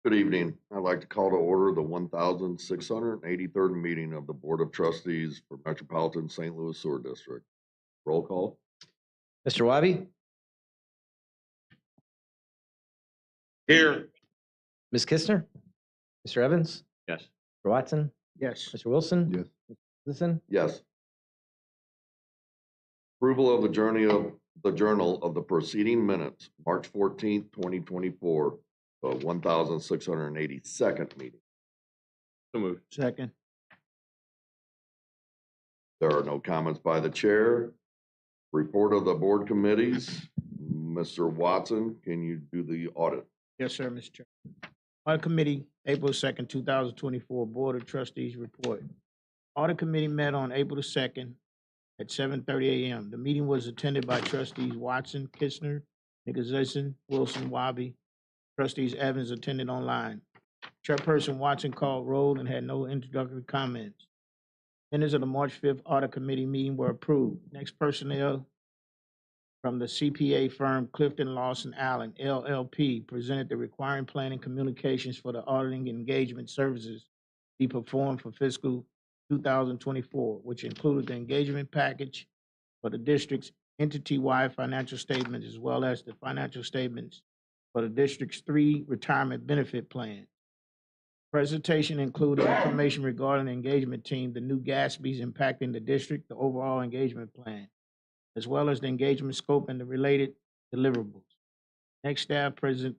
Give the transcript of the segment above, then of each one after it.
Good evening. I'd like to call to order the 1,683rd meeting of the Board of Trustees for Metropolitan St. Louis Sewer District. Roll call. Mr. Wabi, Here. Ms. Kistner, Mr. Evans, Yes. Mr. Watson, Yes. Mr. Wilson. Yes. Mr. Listen, Yes. Approval of the journal of the proceeding minutes, March 14th, 2024, the 1,682nd meeting. So moved. Second. There are no comments by the chair. Report of the board committees. Mr. Watson, can you do the audit? Yes, sir, Mr. Chair. Audit Committee, April 2nd, 2024, Board of Trustees report. Audit Committee met on April 2nd at 7:30 a.m. The meeting was attended by Trustees Watson, Kistner, Nicholson, Wilson, Wabi. Trustees Evans attended online. Chairperson Watson called roll and had no introductory comments. Minutes of the March 5th Audit Committee meeting were approved. Next, personnel from the CPA firm Clifton Lawson Allen, LLP, presented the requiring planning communications for the auditing engagement services be performed for fiscal 2024, which included the engagement package for the district's entity-wide financial statements, as well as the financial statements for the district's 3 retirement benefit plans. Presentation included information regarding the engagement team, the new GASBs impacting the district, the overall engagement plan, as well as the engagement scope and the related deliverables. Next, staff presented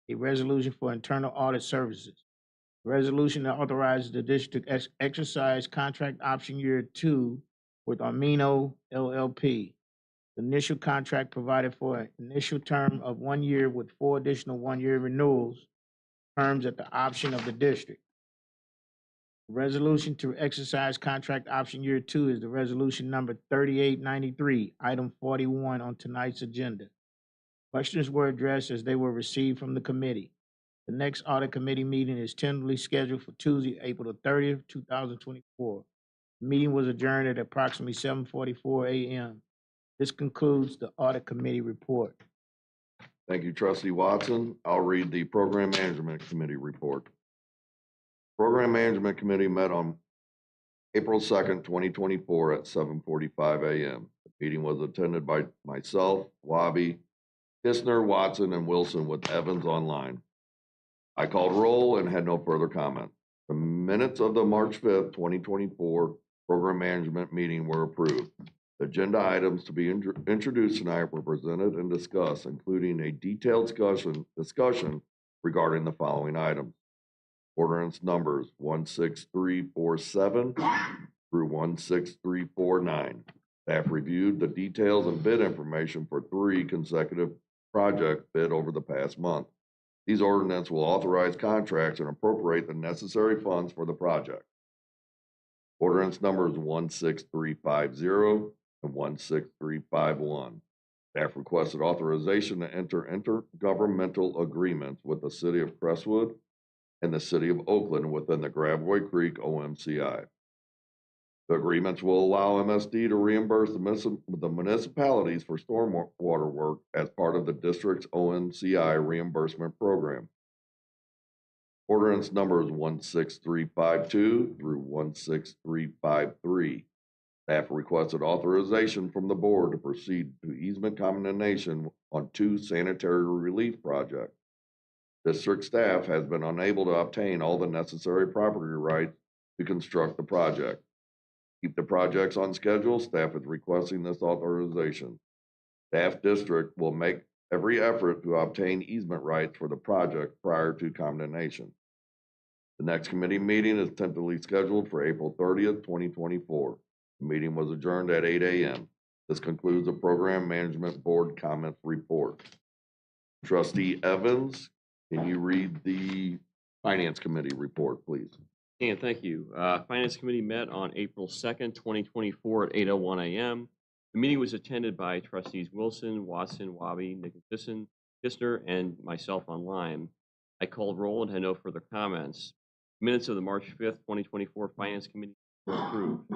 a resolution for internal audit services. The resolution that authorizes the district exercise contract option year 2 with Armino LLP. The initial contract provided for an initial term of 1 year with 4 additional 1-year renewals, terms at the option of the district. The resolution to exercise contract option year 2 is the resolution number 3893, item 41 on tonight's agenda. Questions were addressed as they were received from the committee. The next audit committee meeting is tentatively scheduled for Tuesday, April the 30th, 2024. The meeting was adjourned at approximately 7:44 a.m. This concludes the audit committee report. Thank you, Trustee Watson. I'll read the Program Management Committee report. Program Management Committee met on April 2nd, 2024 at 7:45 a.m. The meeting was attended by myself, Wabi, Kistner, Watson, and Wilson with Evans online. I called roll and had no further comment. The minutes of the March 5th, 2024 Program Management meeting were approved. The agenda items to be introduced tonight were presented and discussed, including a detailed discussion regarding the following items. Ordinance numbers 16347 through 16349. Staff reviewed the details and bid information for 3 consecutive projects bid over the past month. These ordinances will authorize contracts and appropriate the necessary funds for the project. Ordinance numbers 16350 and 16351. Staff requested authorization to enter intergovernmental agreements with the City of Crestwood and the City of Oakland within the Gravois Creek OMCI. The agreements will allow MSD to reimburse the municipalities for stormwater work as part of the district's OMCI reimbursement program. Ordinance numbers 16352 through 16353. Staff requested authorization from the board to proceed to easement condemnation on 2 sanitary relief projects. District staff has been unable to obtain all the necessary property rights to construct the project. Keep the projects on schedule. Staff is requesting this authorization. Staff district will make every effort to obtain easement rights for the project prior to condemnation. The next committee meeting is tentatively scheduled for April 30th, 2024. The meeting was adjourned at 8 a.m. This concludes the Program Management Board comments report. Trustee Evans, can you read the Finance Committee report, please? And thank you. Finance Committee met on April 2nd, 2024 at 8:01 a.m. The meeting was attended by Trustees Wilson, Watson, Wabi, Nicholson, Kistner, and myself online. I called roll and had no further comments. Minutes of the March 5th, 2024 Finance Committee were approved.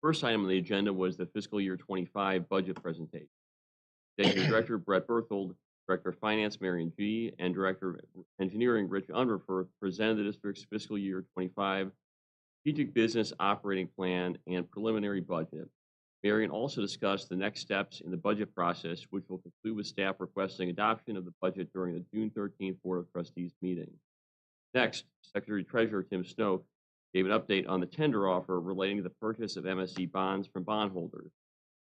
First item on the agenda was the fiscal year 25 budget presentation. Executive Director Brett Berthold Director of Finance, Marion G., and Director of Engineering, Rich Unrufer, presented the district's fiscal year 25 strategic business operating plan and preliminary budget. Marion also discussed the next steps in the budget process, which will conclude with staff requesting adoption of the budget during the June 13th Board of Trustees meeting. Next, Secretary Treasurer Tim Snoke gave an update on the tender offer relating to the purchase of MSD bonds from bondholders.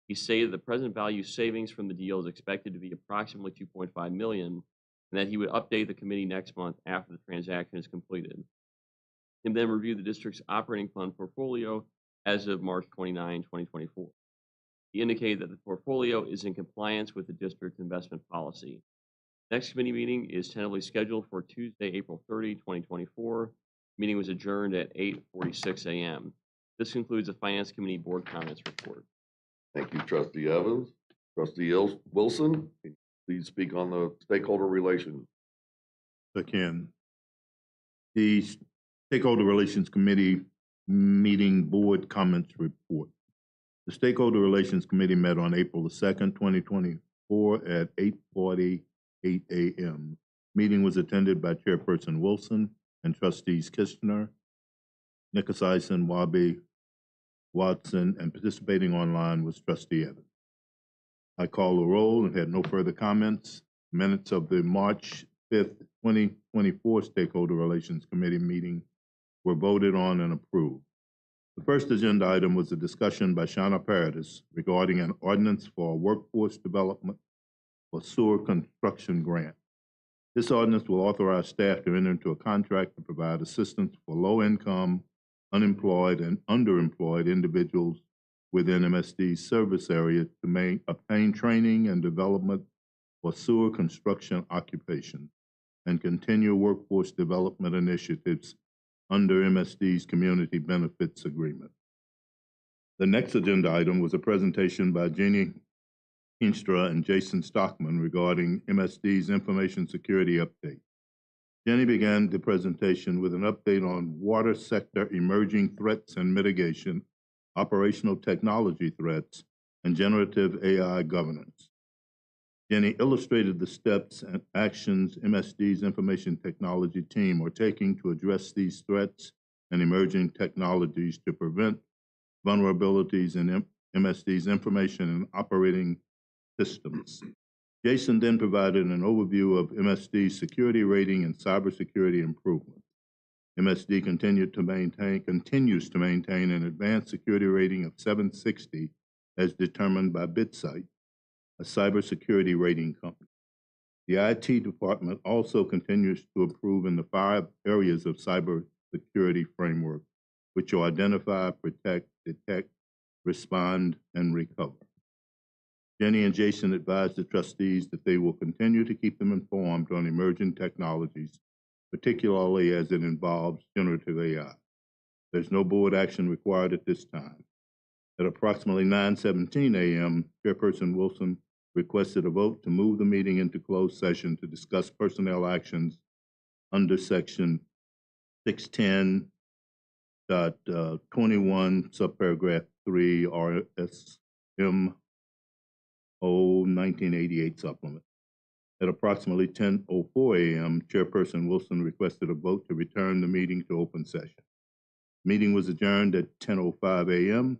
He stated the present value savings from the deal is expected to be approximately $2.5 million, and that he would update the committee next month after the transaction is completed. Tim then reviewed the district's operating fund portfolio as of March 29, 2024. He indicated that the portfolio is in compliance with the district's investment policy. Next committee meeting is tentatively scheduled for Tuesday, April 30, 2024. Meeting was adjourned at 8:46 a.m. This concludes the Finance Committee Board Comments Report. Thank you, Trustee Evans. Trustee Wilson, can you please speak on the stakeholder relations? Again, the Stakeholder Relations Committee meeting board comments report. The Stakeholder Relations Committee met on April the 2nd, 2024 at 8:48 a.m. Meeting was attended by Chairperson Wilson and Trustees Kistner, Nickerson, Wabi, Watson, and participating online was Trustee Evans. I call the roll and had no further comments. Minutes of the March 5th, 2024 Stakeholder Relations Committee meeting were voted on and approved. The first agenda item was a discussion by Shauna Paradis regarding an ordinance for a workforce development for sewer construction grant. This ordinance will authorize staff to enter into a contract to provide assistance for low-income, unemployed, and underemployed individuals within MSD's service area to obtain training and development for sewer construction occupation and continue workforce development initiatives under MSD's Community Benefits Agreement. The next agenda item was a presentation by Jeannie Heenstra and Jason Stockman regarding MSD's information security update. Jenny began the presentation with an update on water sector emerging threats and mitigation, operational technology threats, and generative AI governance. Jenny illustrated the steps and actions MSD's information technology team are taking to address these threats and emerging technologies to prevent vulnerabilities in MSD's information and operating systems. Jason then provided an overview of MSD's security rating and cybersecurity improvements. MSD continues to maintain an advanced security rating of 760 as determined by BitSight, a cybersecurity rating company. The IT department also continues to improve in the 5 areas of cybersecurity framework, which are identify, protect, detect, respond, and recover. Jenny and Jason advised the trustees that they will continue to keep them informed on emerging technologies, particularly as it involves generative AI. There's no board action required at this time. At approximately 9:17 a.m., Chairperson Wilson requested a vote to move the meeting into closed session to discuss personnel actions under Section 610.21, subparagraph 3, RSM 1988 supplement. At approximately 10:04 a.m., Chairperson Wilson requested a vote to return the meeting to open session. Meeting was adjourned at 10:05 a.m.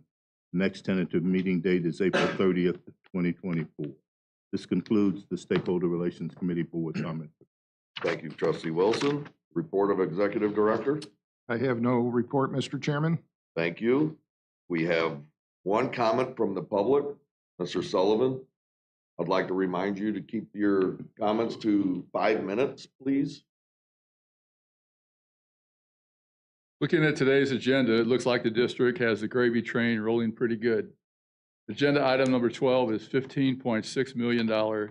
Next tentative meeting date is April 30th, 2024. This concludes the Stakeholder Relations Committee Board comment. Thank you, Trustee Wilson. Report of Executive Director. I have no report, Mr. Chairman. Thank you. We have one comment from the public. Mr. Sullivan, I'd like to remind you to keep your comments to 5 minutes, please. Looking at today's agenda, it looks like the district has the gravy train rolling pretty good. Agenda item number 12 is $15.6 million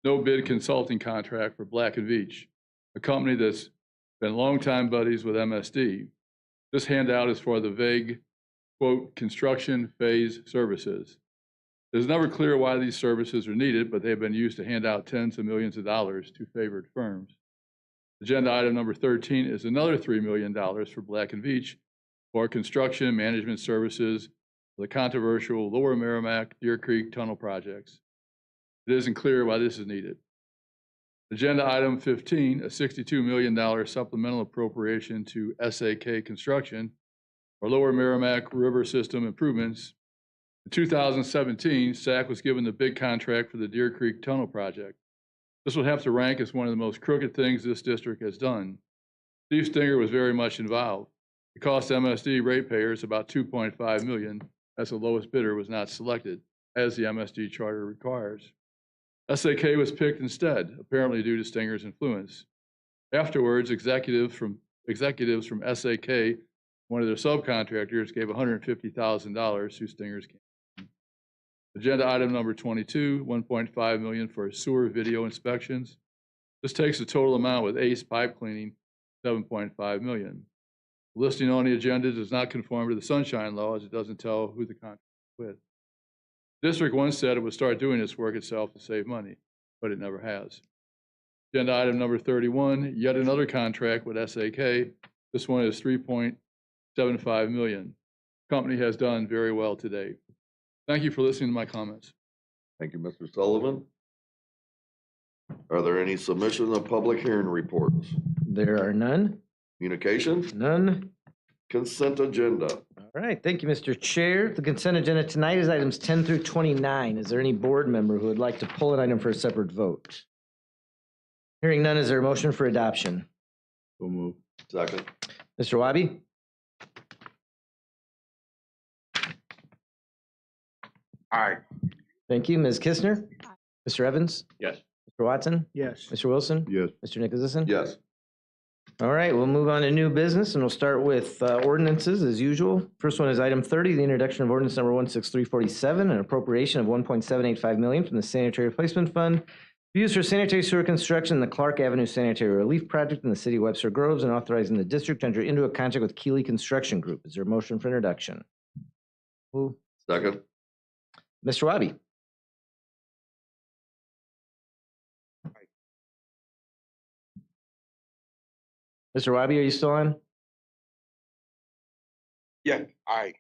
no bid consulting contract for Black & Veatch, a company that's been longtime buddies with MSD. This handout is for the vague, quote, construction phase services. It is never clear why these services are needed, but they have been used to hand out tens of millions of dollars to favored firms. Agenda item number 13 is another $3 million for Black & Veatch for construction management services for the controversial Lower Merrimack Deer Creek tunnel projects. It isn't clear why this is needed. Agenda item 15, a $62 million supplemental appropriation to SAK Construction for Lower Merrimack River System improvements. In 2017, SAC was given the big contract for the Deer Creek Tunnel project. This would have to rank as one of the most crooked things this district has done. Steve Stinger was very much involved. It cost MSD ratepayers about $2.5 million, as the lowest bidder was not selected, as the MSD charter requires. SAK was picked instead, apparently due to Stinger's influence. Afterwards, executives from SAK, one of their subcontractors, gave $150,000 to Stinger's campaign. Agenda item number 22, $1.5 million for sewer video inspections. This takes the total amount with ACE pipe cleaning, $7.5 million. The listing on the agenda does not conform to the Sunshine Law, as it doesn't tell who the contract is with. The district once said it would start doing this work itself to save money, but it never has. Agenda item number 31, yet another contract with SAK. This one is $3.75 million. The company has done very well today. Thank you for listening to my comments. Thank you, Mr. Sullivan. Are there any submissions of public hearing reports? There are none. Communications? None. Consent agenda. All right, thank you, Mr. Chair. The consent agenda tonight is items 10 through 29. Is there any board member who would like to pull an item for a separate vote? Hearing none, is there a motion for adoption? So moved. Second. Mr. Wabi? Aye. Thank you. Ms. Kistner? Mr. Evans? Yes. Mr. Watson? Yes. Mr. Wilson? Yes. Mr. Nicholson? Yes. All right, we'll move on to new business, and we'll start with ordinances as usual. First one is item 30, the introduction of ordinance number 16347, an appropriation of $1.785 million from the Sanitary Replacement Fund to be used for sanitary sewer construction in the Clark Avenue Sanitary Relief Project in the city of Webster Groves, and authorizing the district to enter into a contract with Keeley Construction Group. Is there a motion for introduction? Move. Second. Mr. Wabi? Mr. Wabi, are you still on? Yeah, aye.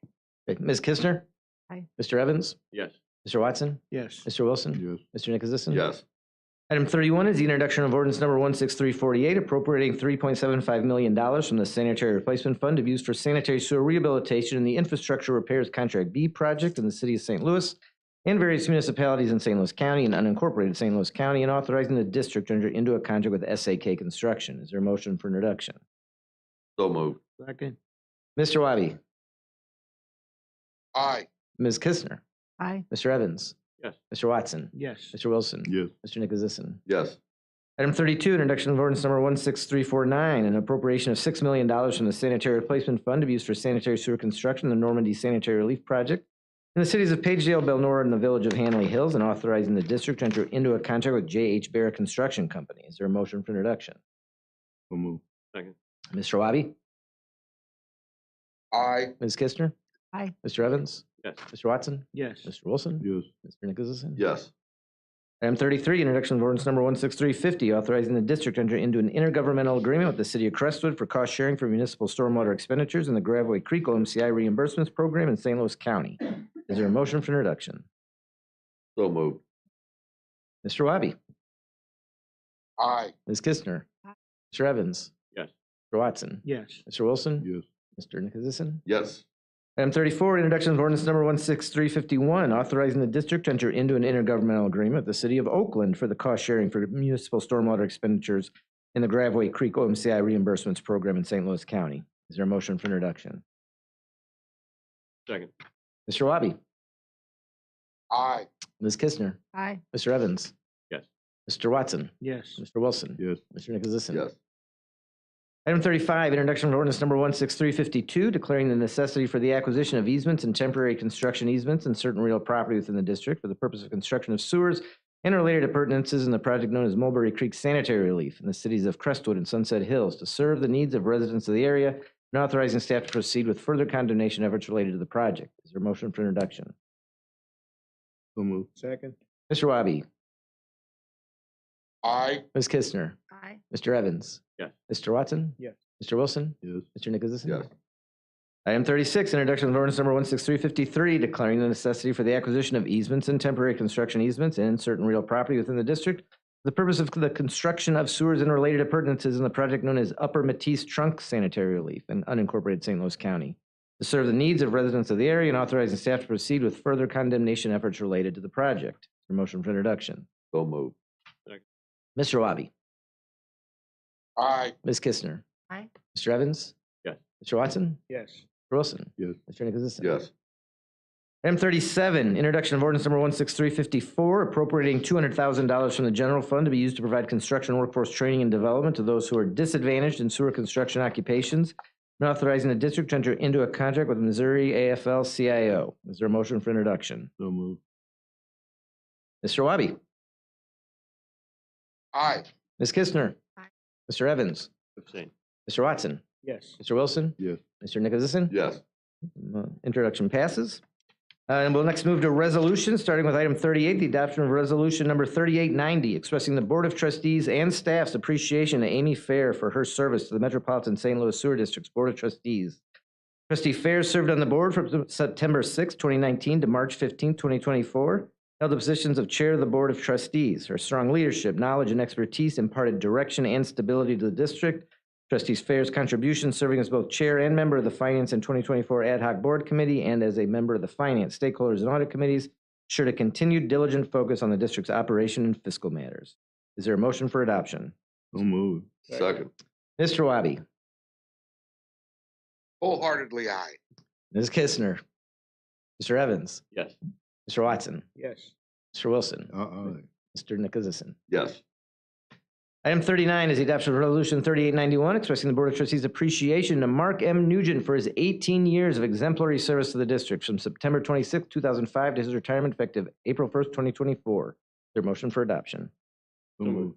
Okay. Ms. Kistner? Aye. Mr. Evans? Yes. Mr. Watson? Yes. Mr. Wilson? Yes. Mr. Nicholson? Yes. Item 31 is the introduction of ordinance number 16348, appropriating $3.75 million from the Sanitary Replacement Fund to be used for sanitary sewer rehabilitation in the Infrastructure Repairs Contract B project in the city of St. Louis and various municipalities in St. Louis County and unincorporated St. Louis County, and authorizing the district to enter into a contract with SAK Construction. Is there a motion for introduction? So moved. Second. Mr. Wabi? Aye. Ms. Kistner? Aye. Mr. Evans? Yes. Mr. Watson? Yes. Mr. Wilson? Yes. Mr. Nicholson? Yes. Item 32, introduction of ordinance number 16349, an appropriation of $6 million from the Sanitary Replacement Fund to be used for sanitary sewer construction in the Normandy Sanitary Relief Project in the cities of Pagedale, Belnora, and the village of Hanley Hills, and authorizing the district to enter into a contract with J.H. Barrett Construction Company. Is there a motion for introduction? So moved. Second. Mr. Wabi? Aye. Ms. Kistner? Aye. Mr. Evans? Yes. Mr. Watson? Yes. Mr. Wilson? Yes. Mr. Nicholson? Yes. Item 33, introduction of ordinance number 16350, authorizing the district to enter into an intergovernmental agreement with the city of Crestwood for cost sharing for municipal stormwater expenditures in the Graveway Creek OMCI reimbursements program in St. Louis County. Is there a motion for introduction? So moved. Mr. Wabi? Aye. Ms. Kistner? Aye. Mr. Evans? Yes. Mr. Watson? Yes. Mr. Wilson? Yes. Mr. Nicholson? Yes. Item 34, introduction of ordinance number 16351, authorizing the district to enter into an intergovernmental agreement with the city of Oakland for the cost sharing for municipal stormwater expenditures in the Graveway Creek OMCI reimbursements program in St. Louis County. Is there a motion for introduction? Second. Mr. Wabi? Aye. Ms. Kistner? Aye. Mr. Evans? Yes. Mr. Watson? Yes. Mr. Wilson? Yes. Mr. Nicholson? Yes. Item 35, introduction of ordinance number 16352, declaring the necessity for the acquisition of easements and temporary construction easements and certain real property within the district for the purpose of construction of sewers and related appurtenances in the project known as Mulberry Creek Sanitary Relief in the cities of Crestwood and Sunset Hills to serve the needs of residents of the area, and authorizing staff to proceed with further condemnation efforts related to the project. Is there a motion for introduction? So moved. Second. Mr. Wabi? Aye. Ms. Kistner? Aye. Mr. Evans? Yes. Mr. Watson? Yes. Mr. Wilson? Yes. Mr. Nicholson? Yes. Item 36, introduction of ordinance number 16353, declaring the necessity for the acquisition of easements and temporary construction easements and certain real property within the district the purpose of the construction of sewers and related appurtenances in the project known as Upper Matisse Trunk Sanitary Relief in unincorporated St. Louis County, to serve the needs of residents of the area and authorizing staff to proceed with further condemnation efforts related to the project. Is there a motion for introduction? So moved. Mr. Wabi, Aye. Ms. Kistner, Aye. Mr. Evans, Yes. Mr. Watson, Yes. Mr. Wilson, Yes. Mr. Nicholasison. Yes. Item 37, introduction of ordinance number 16354, appropriating $200,000 from the general fund to be used to provide construction workforce training and development to those who are disadvantaged in sewer construction occupations, and authorizing the district to enter into a contract with Missouri AFL-CIO. Is there a motion for introduction? So moved. Mr. Wabi, Aye. Ms. Kistner, Aye. Mr. Evans, Abstain. Mr. Watson, Yes. Mr. Wilson, Yes. Mr. Nicholasison. Yes. Introduction passes. And we'll next move to resolutions, starting with item 38, the adoption of resolution number 3890, expressing the Board of Trustees and staff's appreciation to Amy Fair for her service to the Metropolitan St. Louis Sewer District's Board of Trustees. Trustee Fair served on the board from September 6, 2019 to March 15, 2024, held the positions of Chair of the Board of Trustees. Her strong leadership, knowledge, and expertise imparted direction and stability to the district. Trustees Fair's contribution, serving as both chair and member of the Finance and 2024 Ad Hoc Board Committee and as a member of the Finance, Stakeholders, and Audit Committees, ensured a continued diligent focus on the district's operation and fiscal matters. Is there a motion for adoption? So moved. Second. Mr. Wabi, Wholeheartedly aye. Ms. Kistner, Mr. Evans, Yes. Mr. Watson, Yes. Mr. Wilson, Aye. Mr. Nicholasison. Yes. Item 39 is the adoption of Resolution 3891, expressing the Board of Trustees' appreciation to Mark M. Nugent for his 18 years of exemplary service to the district from September 26, 2005 to his retirement effective April 1st, 2024. Is there a motion for adoption? So moved.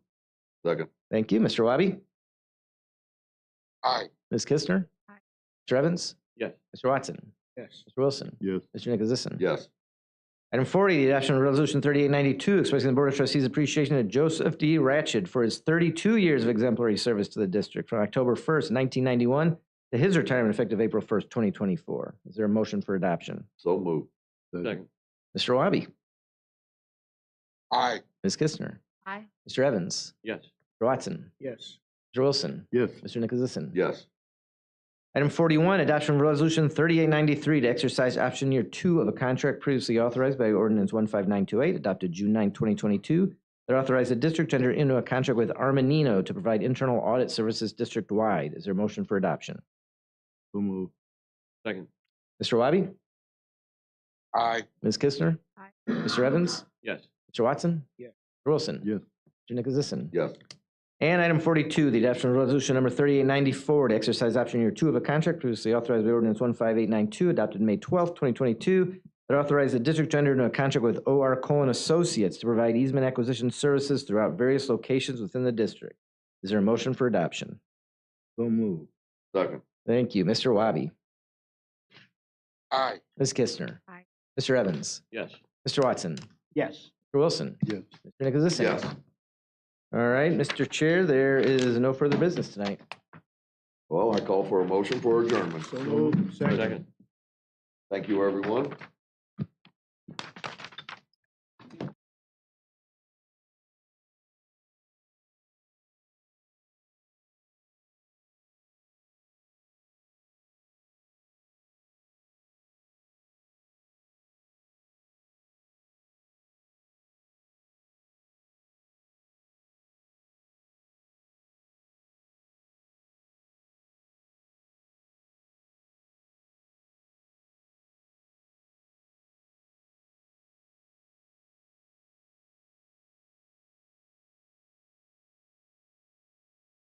Second. Thank you. Mr. Wabi, Aye. Ms. Kistner, Aye. Mr. Evans, Yes. Mr. Watson, Yes. Mr. Wilson, Yes. Mr. Nicholasison. Yes. Item 40, the adoption of Resolution 3892, expressing the Board of Trustees' appreciation to Joseph D. Ratchett for his 32 years of exemplary service to the district from October 1st, 1991 to his retirement effective April 1st, 2024. Is there a motion for adoption? So moved. Second. Mr. Wabi, Aye. Ms. Kistner, Aye. Mr. Evans, Yes. Mr. Watson, Yes. Mr. Wilson, Yes. Mr. Nicholasison. Yes. Item 41, adoption of Resolution 3893 to exercise option year 2 of a contract previously authorized by Ordinance 15928, adopted June 9, 2022, that authorized the district to enter into a contract with Armanino to provide internal audit services district-wide. Is there a motion for adoption? So moved. Second. Mr. Wabi, Aye. Ms. Kistner, Aye. Mr. Evans, Yes. Mr. Watson, Yes. Mr. Wilson, Yes. Mr. Nicholasison. Yes. And item 42, the adoption of resolution number 3894 to exercise option year 2 of a contract previously authorized by ordinance 15892, adopted May 12, 2022, that authorized the district to enter into a contract with O.R. Cullen Associates to provide easement acquisition services throughout various locations within the district. Is there a motion for adoption? So moved. Second. Thank you. Mr. Wabi, Aye. Ms. Kistner, Aye. Mr. Evans, Yes. Mr. Watson, Yes. Mr. Wilson, Yes. Mr. Nicholasison. Yes. All right, Mr. Chair, there is no further business tonight. Well, I call for a motion for adjournment. So moved. Second. Thank you, everyone.